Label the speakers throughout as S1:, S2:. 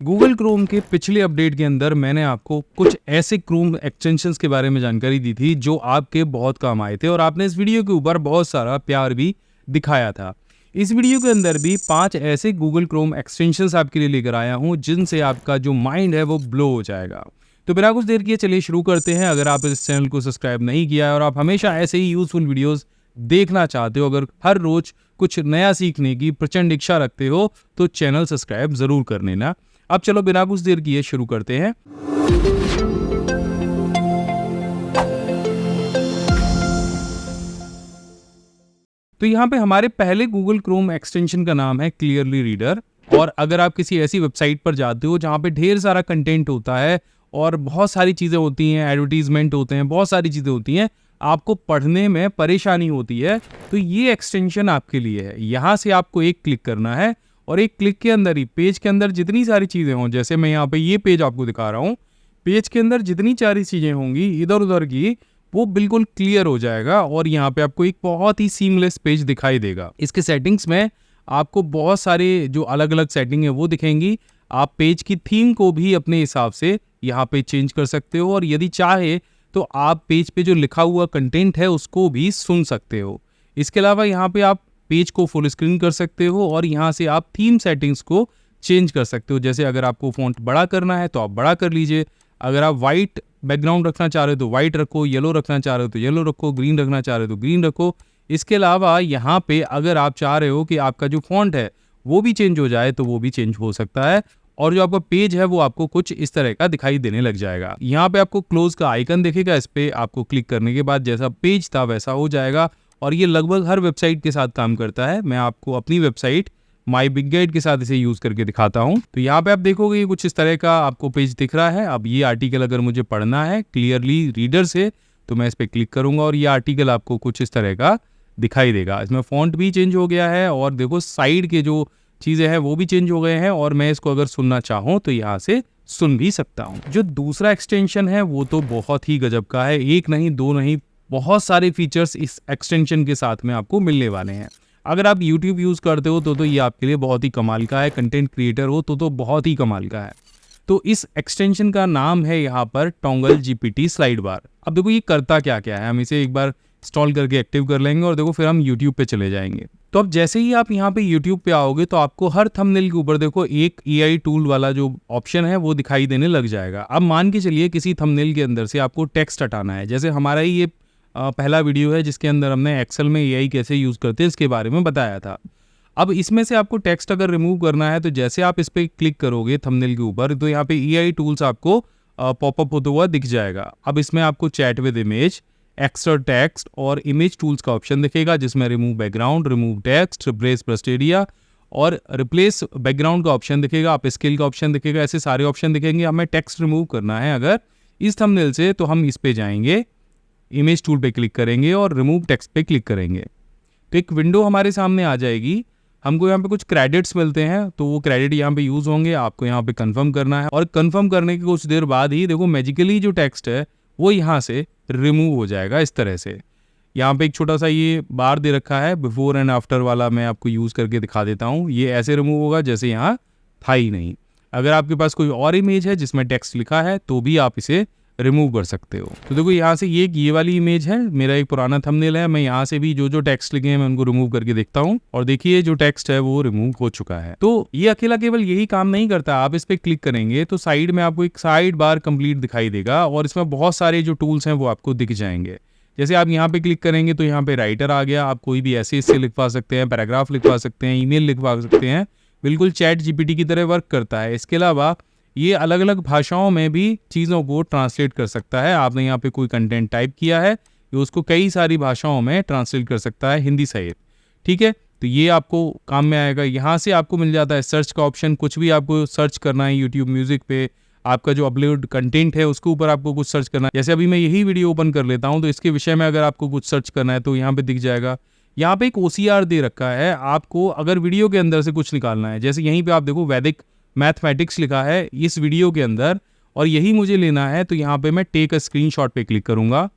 S1: Google Chrome के पिछले update के अंदर मैंने आपको कुछ ऐसे क्रोम एक्सटेंशंस के बारे में जानकारी दी थी जो आपके बहुत काम आए थे और आपने इस वीडियो के ऊपर बहुत सारा प्यार भी दिखाया था। इस वीडियो के अंदर भी 5 ऐसे गूगल क्रोम एक्सटेंशंस आपके लिए लेकर आया हूं जिनसे आपका जो माइंड है वो ब्लो हो जाएगा। तो बिना कुछ देर किए चलिए शुरू करते हैं। अगर आप इस चैनल को सब्सक्राइब नहीं किया है और आप हमेशा ऐसे ही यूजफुल वीडियोस देखना चाहते हो, अगर हर रोज कुछ नया सीखने की प्रचंड इच्छा रखते हो तो चैनल सब्सक्राइब जरूर कर लेना। अब चलो बिना कुछ देर किए शुरू करते हैं। तो यहाँ पे हमारे पहले गूगल क्रोम एक्सटेंशन का नाम है क्लियरली रीडर। और अगर आप किसी ऐसी वेबसाइट पर जाते हो जहाँ पे ढेर सारा कंटेंट होता है और बहुत सारी चीज़ें होती हैं, एडवर्टीजमेंट होते हैं, बहुत सारी चीज़ें होती हैं, आपको पढ़ने में परेशानी होती है, तो ये एक्सटेंशन आपके लिए है। यहाँ से आपको एक क्लिक करना है और एक क्लिक के अंदर ही पेज के अंदर जितनी सारी चीज़ें हों, जैसे मैं यहाँ पे ये पेज आपको दिखा रहा हूँ, पेज के अंदर जितनी सारी चीज़ें होंगी इधर उधर की, वो बिल्कुल क्लियर हो जाएगा और यहाँ पे आपको एक बहुत ही सीमलेस पेज दिखाई देगा। इसके सेटिंग्स में आपको बहुत सारे जो अलग अलग सेटिंग है वो दिखेंगी। आप पेज की थीम को भी अपने हिसाब से यहाँ पे चेंज कर सकते हो और यदि चाहे तो आप पेज पे जो लिखा हुआ कंटेंट है उसको भी सुन सकते हो। इसके अलावा यहाँ पे आप पेज को फुल स्क्रीन कर सकते हो और यहाँ से आप थीम सेटिंग्स को चेंज कर सकते हो। जैसे अगर आपको फ़ॉन्ट बड़ा करना है तो आप बड़ा कर लीजिए, अगर आप वाइट बैकग्राउंड रखना चाह रहे हो तो वाइट रखो, येलो रखना चाह रहे हो तो येलो रखो, ग्रीन रखना चाह रहे हो तो ग्रीन रखो। इसके अलावा यहाँ पे अगर आप चाह रहे हो कि आपका जो फॉन्ट है वो भी चेंज हो जाए तो वो भी चेंज हो सकता है और जो आपका पेज है वो आपको कुछ इस तरह का दिखाई देने लग जाएगा। यहाँ पे आपको क्लोज का आइकन दिखेगा, इस पे आपको क्लिक करने के बाद जैसा पेज था वैसा हो जाएगा और ये लगभग हर वेबसाइट के साथ काम करता है। मैं आपको अपनी वेबसाइट माई बिग गाइड के साथ इसे यूज करके दिखाता हूँ। तो यहाँ पे आप देखोगे कुछ इस तरह का आपको पेज दिख रहा है। अब ये आर्टिकल अगर मुझे पढ़ना है क्लियरली रीडर से तो मैं इस पर क्लिक करूंगा और ये आर्टिकल आपको कुछ इस तरह का दिखाई देगा। इसमें फॉन्ट भी चेंज हो गया है और देखो साइड के जो चीज़ें हैं वो भी चेंज हो गए हैं और मैं इसको अगर सुनना चाहूँ तो यहाँ से सुन भी सकता हूँ। जो दूसरा एक्सटेंशन है वो तो बहुत ही गजब का है, एक नहीं दो नहीं, बहुत सारे फीचर्स इस एक्सटेंशन के साथ में आपको मिलने वाले हैं। अगर आप YouTube यूज़ करते हो तो ये आपके लिए बहुत ही कमाल का है, कंटेंट क्रिएटर हो तो बहुत ही कमाल का है। तो इस एक्सटेंशन का नाम है यहाँ पर टॉन्गल GPT स्लाइड बार। अब देखो ये करता क्या क्या है, हम इसे एक बार इंस्टॉल करके एक्टिव कर लेंगे और देखो फिर हम YouTube पे चले जाएंगे। तो अब जैसे ही आप यहाँ पे YouTube पे आओगे तो आपको हर थंबनेल के ऊपर देखो एक AI टूल वाला जो ऑप्शन है वो दिखाई देने लग जाएगा। अब मान के चलिए किसी थंबनेल के अंदर से आपको टेक्स्ट हटाना है, जैसे हमारा ही ये पहला वीडियो है जिसके अंदर हमने एक्सेल में AI कैसे यूज़ करते हैं इसके बारे में बताया था। अब इसमें से आपको टेक्स्ट अगर रिमूव करना है तो जैसे आप इस पर क्लिक करोगे थंबनेल के ऊपर तो यहाँ पे AI टूल्स आपको पॉपअप होता हुआ दिख जाएगा। अब इसमें आपको chat with image, extra text और इमेज टूल्स का ऑप्शन दिखेगा जिसमें remove background, remove text, replace brush area और रिप्लेस बैकग्राउंड का ऑप्शन दिखेगा, आप स्केल का ऑप्शन दिखेगा, ऐसे सारे ऑप्शन दिखेंगे। हमें टेक्स्ट रिमूव करना है अगर इस थंबनेल से तो हम इस पे जाएंगे, इमेज टूल पे क्लिक करेंगे और रिमूव टेक्स्ट पे क्लिक करेंगे तो एक विंडो हमारे सामने आ जाएगी। हमको यहाँ पे कुछ क्रेडिट्स मिलते हैं तो वो क्रेडिट यहाँ पे यूज़ होंगे, आपको यहाँ पे कंफर्म करना है और कंफर्म करने के कुछ देर बाद ही देखो मैजिकली जो टेक्स्ट है वो यहाँ से रिमूव हो जाएगा। इस तरह से यहाँ पे एक छोटा सा ये बार दे रखा है बिफोर एंड आफ्टर वाला, मैं आपको यूज़ करके दिखा देता हूँ। ये ऐसे रिमूव होगा जैसे यहाँ था ही नहीं। अगर आपके पास कोई और इमेज है जिसमें टेक्स्ट लिखा है तो भी आप इसे रिमूव कर सकते हो। तो देखो यहाँ से ये वाली इमेज है, मेरा एक पुराना थंबनेल है, मैं यहाँ से भी जो टेक्स्ट लिखे हैं मैं उनको रिमूव करके देखता हूँ और देखिए जो टेक्स्ट है वो रिमूव हो चुका है। तो ये अकेला केवल यही काम नहीं करता, आप इस पे क्लिक करेंगे तो साइड में आपको एक साइड बार कंप्लीट दिखाई देगा और इसमें बहुत सारे जो टूल्स हैं वो आपको दिख जाएंगे। जैसे आप यहाँ पे क्लिक करेंगे तो यहाँ पे राइटर आ गया, आप कोई भी ऐसे इससे लिखवा सकते हैं, पैराग्राफ लिखवा सकते हैं, ईमेल लिखवा सकते हैं, बिल्कुल चैट GPT की तरह वर्क करता है। इसके अलावा ये अलग अलग भाषाओं में भी चीज़ों को ट्रांसलेट कर सकता है। आपने यहाँ पे कोई कंटेंट टाइप किया है ये उसको कई सारी भाषाओं में ट्रांसलेट कर सकता है, हिंदी सहित। ठीक है, तो ये आपको काम में आएगा। यहाँ से आपको मिल जाता है सर्च का ऑप्शन, कुछ भी आपको सर्च करना है यूट्यूब म्यूजिक पे, आपका जो अपलोड कंटेंट है उसके ऊपर आपको कुछ सर्च करना है। जैसे अभी मैं यही वीडियो ओपन कर लेता हूँ तो इसके विषय में अगर आपको कुछ सर्च करना है तो यहाँ पे दिख जाएगा। यहाँ पे एक OCR दे रखा है, आपको अगर वीडियो के अंदर से कुछ निकालना है, जैसे यहीं पे आप देखो वैदिक मैथमेटिक्स लिखा है इस वीडियो के अंदर और यही मुझे लेना है तो यहाँ पे मैं टेक अ स्क्रीनशॉट पे क्लिक करूँगा।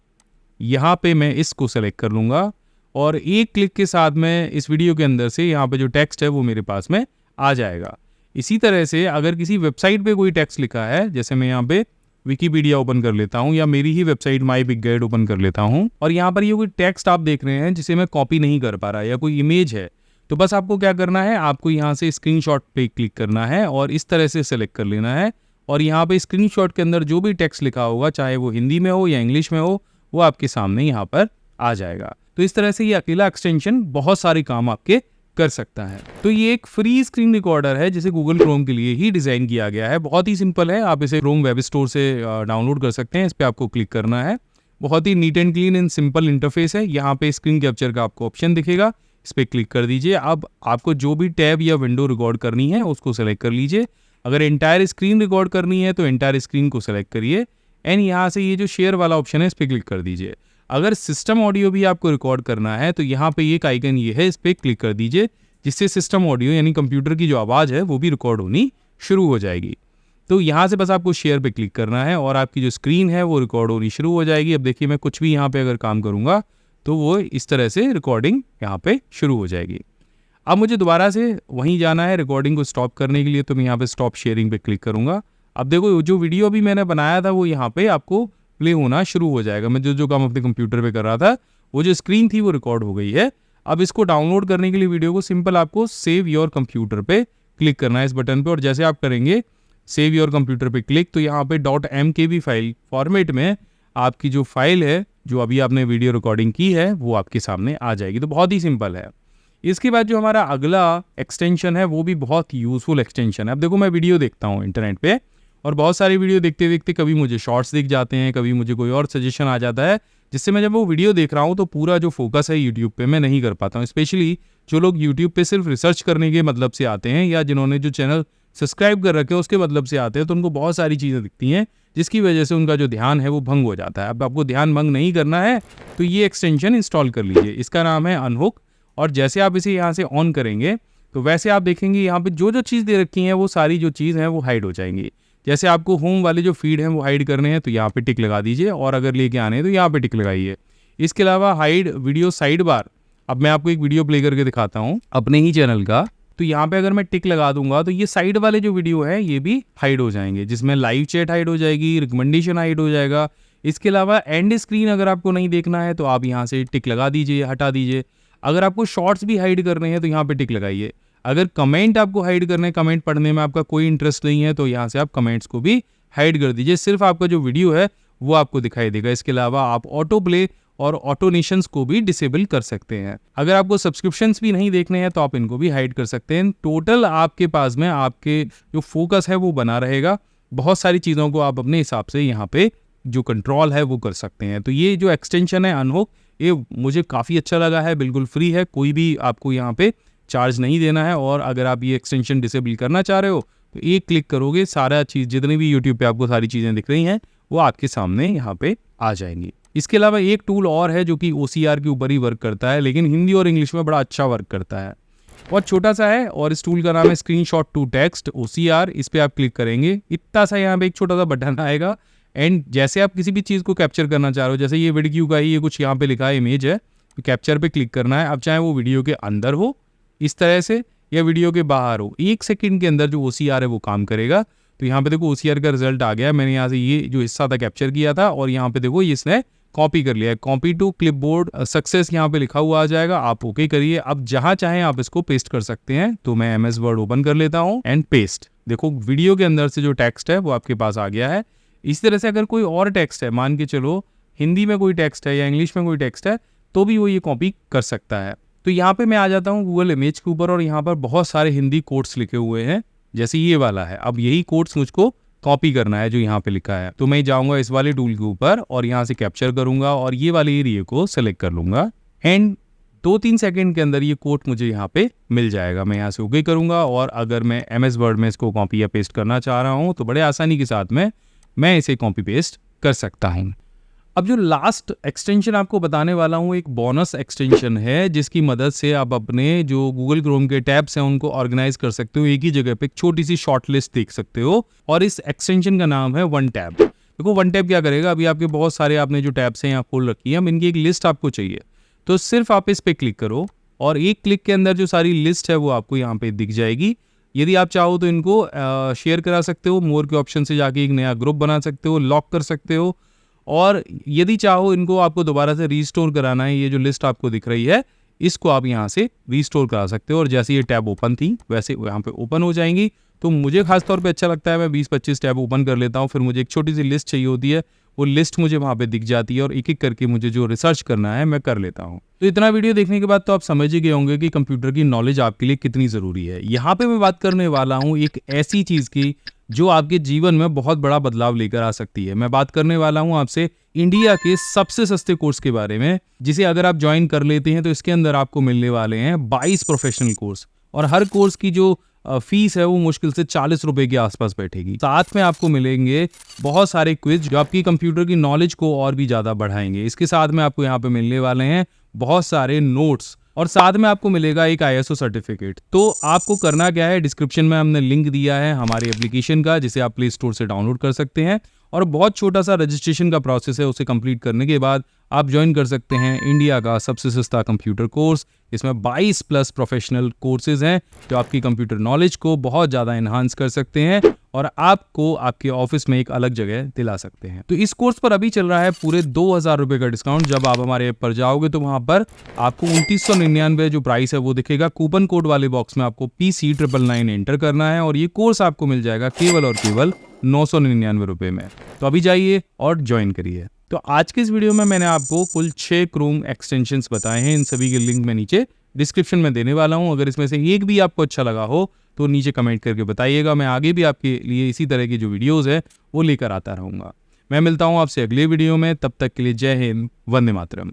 S1: यहाँ पे मैं इसको सेलेक्ट कर लूँगा और एक क्लिक के साथ में इस वीडियो के अंदर से यहाँ पे जो टेक्स्ट है वो मेरे पास में आ जाएगा। इसी तरह से अगर किसी वेबसाइट पे कोई टेक्स्ट लिखा है, जैसे मैं यहाँ पे विकिपीडिया ओपन कर लेता हूँ या मेरी ही website my big guide open कर लेता हूँ, और यहाँ पर ये कोई टेक्स्ट आप देख रहे हैं जिसे मैं कॉपी नहीं कर पा रहा या कोई इमेज है, तो बस आपको क्या करना है, आपको यहाँ से स्क्रीनशॉट पे क्लिक करना है और इस तरह से सेलेक्ट कर लेना है। और यहाँ पे स्क्रीनशॉट के अंदर जो भी टेक्स्ट लिखा होगा, चाहे वो हिंदी में हो या इंग्लिश में हो, वो आपके सामने यहाँ पर आ जाएगा। तो इस तरह से ये अकेला एक्सटेंशन बहुत सारे काम आपके कर सकता है। तो ये एक फ्री स्क्रीन रिकॉर्डर है जिसे गूगल क्रोम के लिए ही डिज़ाइन किया गया है। बहुत ही सिंपल है, आप इसे क्रोम वेब स्टोर से डाउनलोड कर सकते हैं। इस पर आपको क्लिक करना है। बहुत ही neat and clean and simple interface है। यहाँ पे स्क्रीन कैप्चर का आपको ऑप्शन दिखेगा, इस पर क्लिक कर दीजिए। अब आपको जो भी टैब या विंडो रिकॉर्ड करनी है उसको सेलेक्ट कर लीजिए। अगर एंटायर स्क्रीन रिकॉर्ड करनी है तो एंटायर स्क्रीन को सेलेक्ट करिए एंड यहाँ से ये जो शेयर वाला ऑप्शन है इस पर क्लिक कर दीजिए। अगर सिस्टम ऑडियो भी आपको रिकॉर्ड करना है तो यहाँ पे एक आइकन ये है, इस पर क्लिक कर दीजिए, जिससे सिस्टम ऑडियो यानी कंप्यूटर की जो आवाज़ है वो भी रिकॉर्ड होनी शुरू हो जाएगी। तो यहाँ से बस आपको शेयर पे क्लिक करना है और आपकी जो स्क्रीन है वो रिकॉर्ड होनी शुरू हो जाएगी। अब देखिए मैं कुछ भी यहाँ पे अगर काम करूँगा तो वो इस तरह से रिकॉर्डिंग यहाँ पे शुरू हो जाएगी। अब मुझे दोबारा से वहीं जाना है रिकॉर्डिंग को स्टॉप करने के लिए, तो मैं यहाँ पे स्टॉप शेयरिंग पे क्लिक करूँगा। अब देखो जो वीडियो अभी मैंने बनाया था वो यहाँ पे आपको प्ले होना शुरू हो जाएगा। मैं जो काम अपने कंप्यूटर पे कर रहा था, वो जो स्क्रीन थी वो रिकॉर्ड हो गई है। अब इसको डाउनलोड करने के लिए वीडियो को सिंपल आपको सेव योर कंप्यूटर पे क्लिक करना है, इस बटन पे। और जैसे आप करेंगे सेव योर कंप्यूटर पे क्लिक, तो यहाँ पे .mkv फाइल फॉर्मेट में आपकी जो फाइल है, जो अभी आपने वीडियो रिकॉर्डिंग की है, वो आपके सामने आ जाएगी। तो बहुत ही सिंपल है। इसके बाद जो हमारा अगला एक्सटेंशन है वो भी बहुत यूजफुल एक्सटेंशन है। अब देखो मैं वीडियो देखता हूँ इंटरनेट पे, और बहुत सारी वीडियो देखते देखते कभी मुझे शॉर्ट्स दिख जाते हैं, कभी मुझे कोई और सजेशन आ जाता है, जिससे मैं जब वो वीडियो देख रहा हूँ तो पूरा जो फोकस है यूट्यूब पे मैं नहीं कर पाता हूँ। स्पेशली जो लोग यूट्यूब पे सिर्फ रिसर्च करने के मतलब से आते हैं या जिन्होंने जो चैनल सब्सक्राइब कर रखे हैं उसके मतलब से आते हैं, तो उनको बहुत सारी चीज़ें दिखती हैं जिसकी वजह से उनका जो ध्यान है वो भंग हो जाता है। अब आपको ध्यान भंग नहीं करना है तो ये एक्सटेंशन इंस्टॉल कर लीजिए। इसका नाम है अनहुक, और जैसे आप इसे यहाँ से ऑन करेंगे तो वैसे आप देखेंगे यहाँ पे जो जो चीज़ दे रखी है वो सारी जो चीज़ है वो हाइड हो जाएंगी। जैसे आपको होम वाले जो फीड हैं वो हाइड करने हैं तो यहाँ पे टिक लगा दीजिए, और अगर लेके आने हैं तो यहाँ पे टिक लगाइए। इसके अलावा हाइड वीडियो साइड बार, अब मैं आपको एक वीडियो प्ले करके दिखाता हूँ अपने ही चैनल का। तो यहाँ पे अगर मैं टिक लगा दूंगा तो ये साइड वाले जो वीडियो है ये भी हाइड हो जाएंगे, जिसमें लाइव चैट हाइड हो जाएगी, रिकमेंडेशन हाइड हो जाएगा। इसके अलावा एंड स्क्रीन अगर आपको नहीं देखना है तो आप यहाँ से टिक लगा दीजिए, हटा दीजिए। अगर आपको शॉर्ट्स भी हाइड करने हैं तो यहाँ पे टिक लगाइए। अगर कमेंट आपको हाइड करने हैं, कमेंट पढ़ने में आपका कोई इंटरेस्ट नहीं है, तो यहाँ से आप कमेंट्स को भी हाइड कर दीजिए। सिर्फ आपका जो वीडियो है वो आपको दिखाई देगा। इसके अलावा आप ऑटो प्ले और ऑटोनेशंस को भी डिसेबल कर सकते हैं। अगर आपको सब्सक्रिप्शंस भी नहीं देखने हैं तो आप इनको भी हाइड कर सकते हैं। टोटल आपके पास में आपके जो फोकस है वो बना रहेगा। बहुत सारी चीज़ों को आप अपने हिसाब से यहाँ पे जो कंट्रोल है वो कर सकते हैं। तो ये जो एक्सटेंशन है अनहुक, ये मुझे काफ़ी अच्छा लगा है। बिल्कुल फ्री है, कोई भी आपको यहाँ पे चार्ज नहीं देना है। और अगर आप ये एक्सटेंशन डिसेबल करना चाह रहे हो तो एक क्लिक करोगे, सारा चीज़ जितनी भी यूट्यूब पे आपको सारी चीज़ें दिख रही हैं वो आपके सामने यहाँ पे आ जाएंगी। इसके अलावा एक टूल और है जो कि OCR के ऊपर ही वर्क करता है, लेकिन हिंदी और इंग्लिश में बड़ा अच्छा वर्क करता है। बहुत छोटा सा है और इस टूल का नाम है स्क्रीनशॉट टू टेक्स्ट OCR। इस पर आप क्लिक करेंगे, इतना सा यहाँ पे एक छोटा सा बटन आएगा एंड जैसे आप किसी भी चीज़ को कैप्चर करना चाह रहे हो, जैसे ये वीडियो का ही ये कुछ यहाँ पे लिखा है इमेज है, तो कैप्चर पे क्लिक करना है। अब चाहे वो वीडियो के अंदर हो इस तरह से या वीडियो के बाहर हो, 1 सेकंड के अंदर जो OCR है वो काम करेगा। तो यहाँ पे देखो OCR का रिजल्ट आ गया। मैंने यहाँ से ये जो हिस्सा था कैप्चर किया था और यहाँ पे देखो इसने कॉपी कर लिया है। कॉपी टू क्लिपबोर्ड सक्सेस यहाँ पे लिखा हुआ आ जाएगा, आप ओके करिए। अब जहाँ चाहें आप इसको पेस्ट कर सकते हैं। तो मैं MS वर्ड ओपन कर लेता हूँ एंड पेस्ट। देखो वीडियो के अंदर से जो टेक्स्ट है वो आपके पास आ गया है। इसी तरह से अगर कोई और टेक्स्ट है, मान के चलो हिंदी में कोई टेक्स्ट है या इंग्लिश में कोई टेक्स्ट है, तो भी वो ये कॉपी कर सकता है। तो यहाँ पे मैं आ जाता हूँ गूगल इमेज के ऊपर और यहाँ पर बहुत सारे हिंदी कोट्स लिखे हुए हैं, जैसे ये वाला है। अब यही कोट्स मुझको कॉपी करना है जो यहाँ पे लिखा है। तो मैं जाऊँगा इस वाले टूल के ऊपर और यहाँ से कैप्चर करूँगा और ये वाले एरिया को सेलेक्ट कर लूँगा एंड 2-3 सेकंड के अंदर ये कोट मुझे यहाँ पे मिल जाएगा। मैं यहाँ से ओके करूँगा और अगर मैं MS वर्ड में इसको कॉपी या पेस्ट करना चाह रहा हूँ तो बड़े आसानी के साथ में मैं इसे कॉपी पेस्ट कर सकता हूँ। अब जो लास्ट एक्सटेंशन आपको बताने वाला हूँ एक बोनस एक्सटेंशन है, जिसकी मदद से आप अपने जो गूगल क्रोम के टैब्स हैं उनको ऑर्गेनाइज कर सकते हो। एक ही जगह पे एक छोटी सी शॉर्ट लिस्ट देख सकते हो और इस एक्सटेंशन का नाम है वन टैब। देखो वन टैब क्या करेगा, अभी आपके बहुत सारे आपने जो टैब्स हैं यहाँ खोल रखी है, अब इनकी एक लिस्ट आपको चाहिए तो सिर्फ आप इस पे क्लिक करो और एक क्लिक के अंदर जो सारी लिस्ट है वो आपको यहाँ पे दिख जाएगी। यदि आप चाहो तो इनको शेयर करा सकते हो, मोर के ऑप्शन से जाके एक नया ग्रुप बना सकते हो, लॉक कर सकते हो, और यदि चाहो इनको आपको दोबारा से रीस्टोर कराना है, ये जो लिस्ट आपको दिख रही है इसको आप यहाँ से रीस्टोर करा सकते हो, और जैसे ये टैब ओपन थी वैसे यहाँ पे ओपन हो जाएंगी। तो मुझे खास तौर पे अच्छा लगता है, मैं 20-25 टैब ओपन कर लेता हूँ, फिर मुझे एक छोटी सी लिस्ट चाहिए होती है, वो लिस्ट मुझे वहाँ पे दिख जाती है और एक एक करके मुझे जो रिसर्च करना है मैं कर लेता हूँ। तो इतना वीडियो देखने के बाद तो आप समझ ही गए होंगे कि कंप्यूटर की नॉलेज आपके लिए कितनी ज़रूरी है। यहाँ पे मैं बात करने वाला हूँ एक ऐसी चीज़ की जो आपके जीवन में बहुत बड़ा बदलाव लेकर आ सकती है। मैं बात करने वाला हूँ आपसे इंडिया के सबसे सस्ते कोर्स के बारे में, जिसे अगर आप ज्वाइन कर लेते हैं तो इसके अंदर आपको मिलने वाले हैं 22 प्रोफेशनल कोर्स, और हर कोर्स की जो फीस है वो मुश्किल से 40 रुपए के आसपास बैठेगी। साथ में आपको मिलेंगे बहुत सारे क्विज जो आपकी कंप्यूटर की नॉलेज को और भी ज़्यादा बढ़ाएंगे। इसके साथ में आपको यहाँ पे मिलने वाले हैं बहुत सारे नोट्स, और साथ में आपको मिलेगा एक ISO सर्टिफिकेट। तो आपको करना क्या है, डिस्क्रिप्शन में हमने लिंक दिया है हमारे एप्लीकेशन का, जिसे आप प्ले स्टोर से डाउनलोड कर सकते हैं, और बहुत छोटा सा रजिस्ट्रेशन का प्रोसेस है। उसे कंप्लीट करने के बाद आप ज्वाइन कर सकते हैं इंडिया का सबसे सस्ता कंप्यूटर कोर्स। इसमें 22 प्लस प्रोफेशनल कोर्सेज हैं जो आपकी कंप्यूटर नॉलेज को बहुत ज़्यादा एनहांस कर सकते हैं और आपको आपके ऑफिस में एक अलग जगह दिला सकते हैं। तो इस कोर्स पर अभी चल रहा है पूरे 2000 रुपये का डिस्काउंट। जब आप हमारे ऐप पर जाओगे तो वहाँ पर आपको 2999 जो प्राइस है वो दिखेगा। कूपन कोड वाले बॉक्स में आपको PC999 एंटर करना है और ये कोर्स आपको मिल जाएगा केवल और केवल 999 रुपये में। तो अभी जाइए और ज्वाइन करिए। तो आज के इस वीडियो में मैंने आपको कुल 6 क्रोम एक्सटेंशंस बताए हैं। इन सभी के लिंक मैं नीचे डिस्क्रिप्शन में देने वाला हूं। अगर इसमें से एक भी आपको अच्छा लगा हो तो नीचे कमेंट करके बताइएगा। मैं आगे भी आपके लिए इसी तरह की जो वीडियोस है वो लेकर आता रहूंगा। मैं मिलता हूं आपसे अगले वीडियो में, तब तक के लिए जय हिंद, वंदे मातरम।